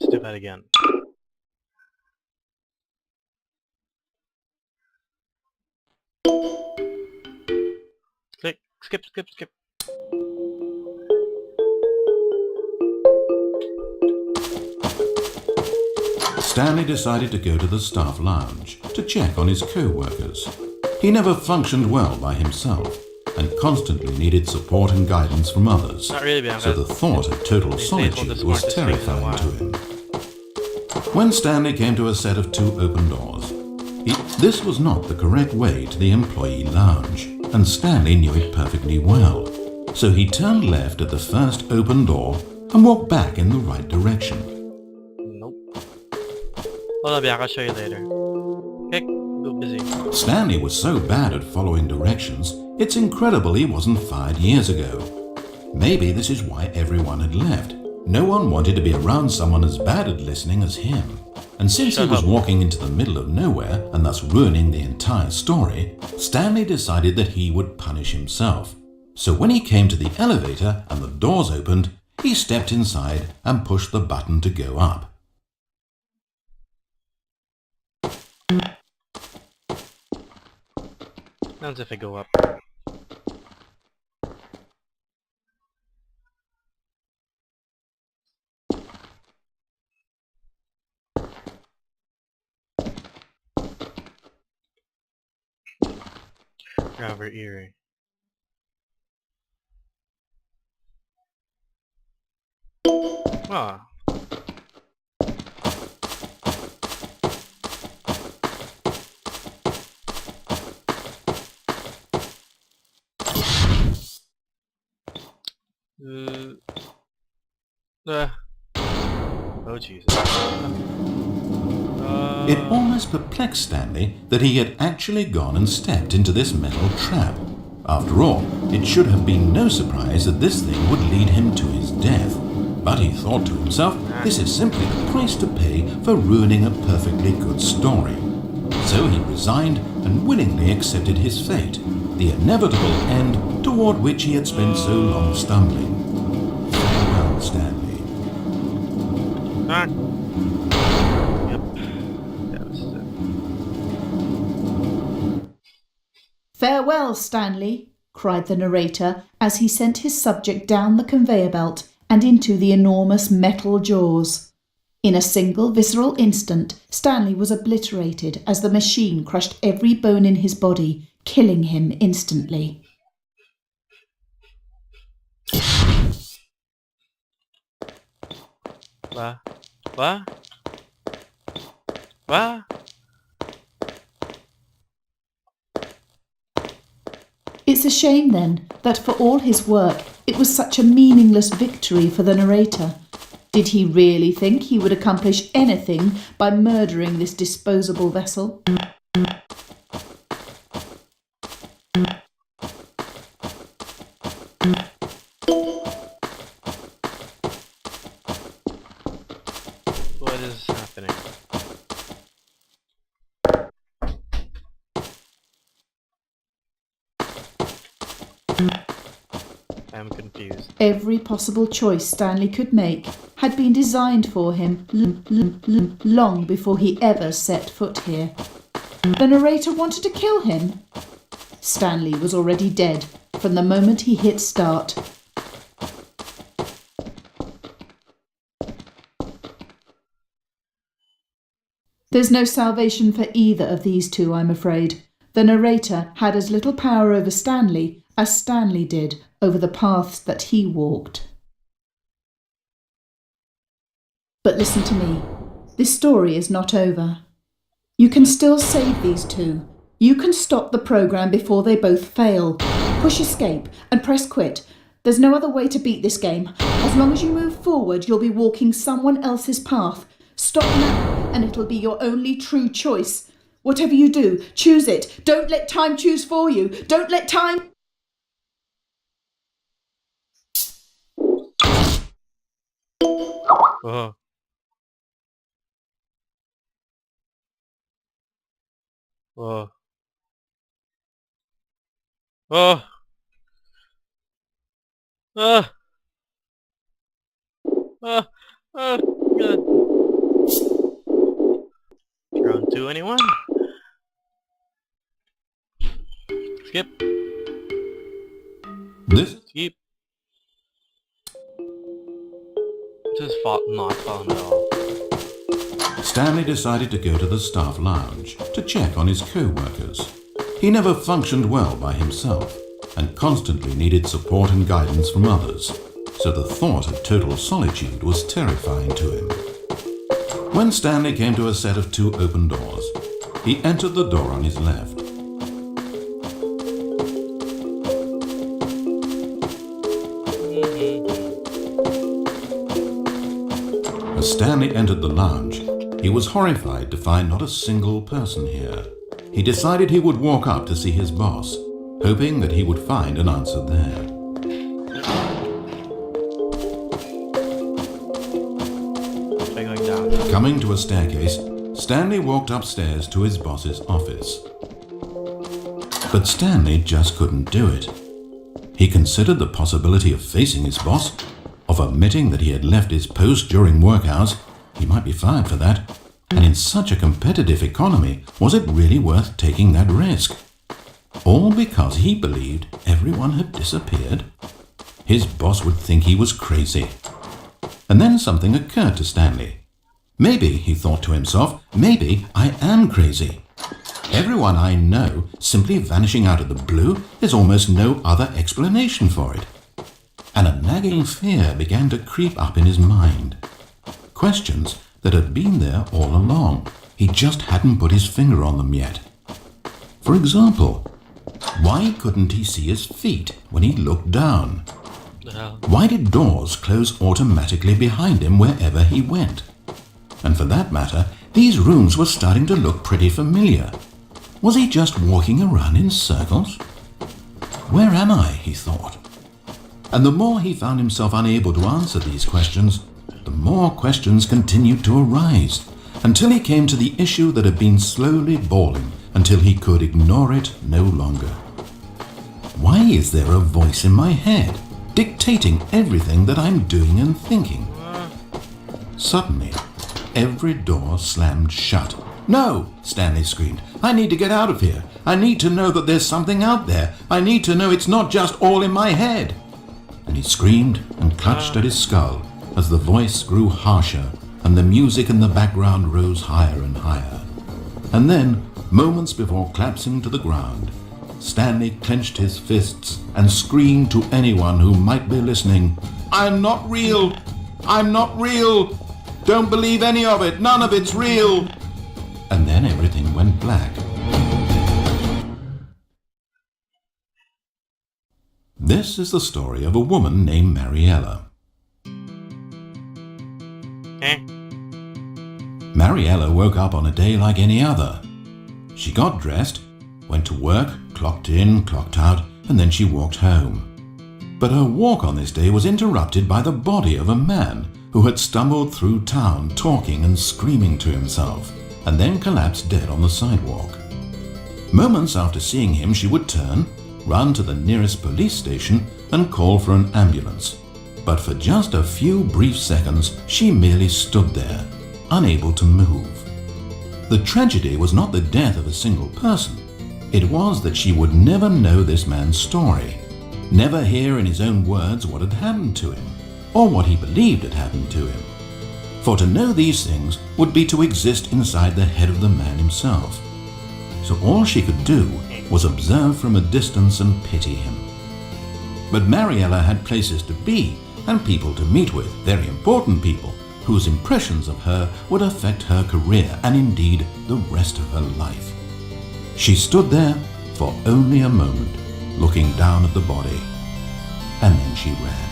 Let's do that again. Click, skip, skip, skip. Stanley decided to go to the staff lounge to check on his co-workers. He never functioned well by himself and constantly needed support and guidance from others. Not really, Bianca. So the thought of total These days, one of the solitude was smartest things in a terrifying to while. him. When Stanley came to a set of 2 open doors, this was not the correct way to the employee lounge, and Stanley knew it perfectly well. So he turned left at the first open door and walked back in the right direction. Nope. Hold on, Bianca. I'll show you later. Okay, go busy. Stanley was so bad at following directions, it's incredible he wasn't fired years ago. Maybe this is why everyone had left. No one wanted to be around someone as bad at listening as him. And since he was walking into the middle of nowhere and thus ruining the entire story, Stanley decided that he would punish himself. So when he came to the elevator and the doors opened, he stepped inside and pushed the button to go up. Sounds if I go up. Rather eerie. Ah. Oh Jesus. It almost perplexed Stanley that he had actually gone and stepped into this metal trap. After all, it should have been no surprise that this thing would lead him to his death. But he thought to himself, this is simply the price to pay for ruining a perfectly good story. So he resigned and willingly accepted his fate, the inevitable end toward which he had spent so long stumbling. Farewell, Stanley. Ah. Yep. That was it. "Farewell, Stanley," cried the narrator as he sent his subject down the conveyor belt and into the enormous metal jaws. In a single visceral instant, Stanley was obliterated as the machine crushed every bone in his body, killing him instantly. What? What? What? It's a shame, then, that for all his work, it was such a meaningless victory for the narrator. Did he really think he would accomplish anything by murdering this disposable vessel? What is happening? I'm confused. Every possible choice Stanley could make had been designed for him long before he ever set foot here. The narrator wanted to kill him. Stanley was already dead from the moment he hit start. There's no salvation for either of these two, I'm afraid. The narrator had as little power over Stanley as Stanley did over the paths that he walked. But listen to me. This story is not over. You can still save these two. You can stop the program before they both fail. Push escape and press quit. There's no other way to beat this game. As long as you move forward, you'll be walking someone else's path. Stop now, and it'll be your only true choice. Whatever you do, choose it. Don't let time choose for you. Don't let time... Oh. Oh. Oh. Oh. Oh. Oh. God. to anyone? Skip. This Skip. This is not fun at all. Stanley decided to go to the staff lounge to check on his co-workers. He never functioned well by himself and constantly needed support and guidance from others, so the thought of total solitude was terrifying to him. When Stanley came to a set of 2 open doors, he entered the door on his left. As Stanley entered the lounge, he was horrified to find not a single person here. He decided he would walk up to see his boss, hoping that he would find an answer there. Try going down. Coming to a staircase, Stanley walked upstairs to his boss's office. But Stanley just couldn't do it. He considered the possibility of facing his boss, of admitting that he had left his post during work hours. He might be fired for that. And in such a competitive economy, was it really worth taking that risk? All because he believed everyone had disappeared? His boss would think he was crazy. And then something occurred to Stanley. Maybe, he thought to himself, maybe I am crazy. Everyone I know simply vanishing out of the blue, there's almost no other explanation for it. And a nagging fear began to creep up in his mind. Questions that had been there all along. He just hadn't put his finger on them yet. For example, why couldn't he see his feet when he looked down? The hell? Why did doors close automatically behind him wherever he went? And for that matter, these rooms were starting to look pretty familiar. Was he just walking around in circles? Where am I, he thought. And the more he found himself unable to answer these questions, the more questions continued to arise, until he came to the issue that had been slowly boiling until he could ignore it no longer. Why is there a voice in my head, dictating everything that I'm doing and thinking? Suddenly, every door slammed shut. "No!" Stanley screamed. "I need to get out of here. I need to know that there's something out there. I need to know it's not just all in my head." And he screamed and clutched at his skull as the voice grew harsher and the music in the background rose higher and higher. And then, moments before collapsing to the ground, Stanley clenched his fists and screamed to anyone who might be listening, "I'm not real! I'm not real! Don't believe any of it! None of it's real!" And then everything went black. This is the story of a woman named Mariella. Mariella woke up on a day like any other. She got dressed, went to work, clocked in, clocked out, and then she walked home. But her walk on this day was interrupted by the body of a man who had stumbled through town talking and screaming to himself, and then collapsed dead on the sidewalk. Moments after seeing him, she would turn, run to the nearest police station, and call for an ambulance. But for just a few brief seconds, she merely stood there, unable to move. The tragedy was not the death of a single person. It was that she would never know this man's story, never hear in his own words what had happened to him, or what he believed had happened to him. For to know these things would be to exist inside the head of the man himself. So all she could do was observe from a distance and pity him. But Mariella had places to be and people to meet with, very important people, whose impressions of her would affect her career and indeed the rest of her life. She stood there for only a moment, looking down at the body, and then she ran.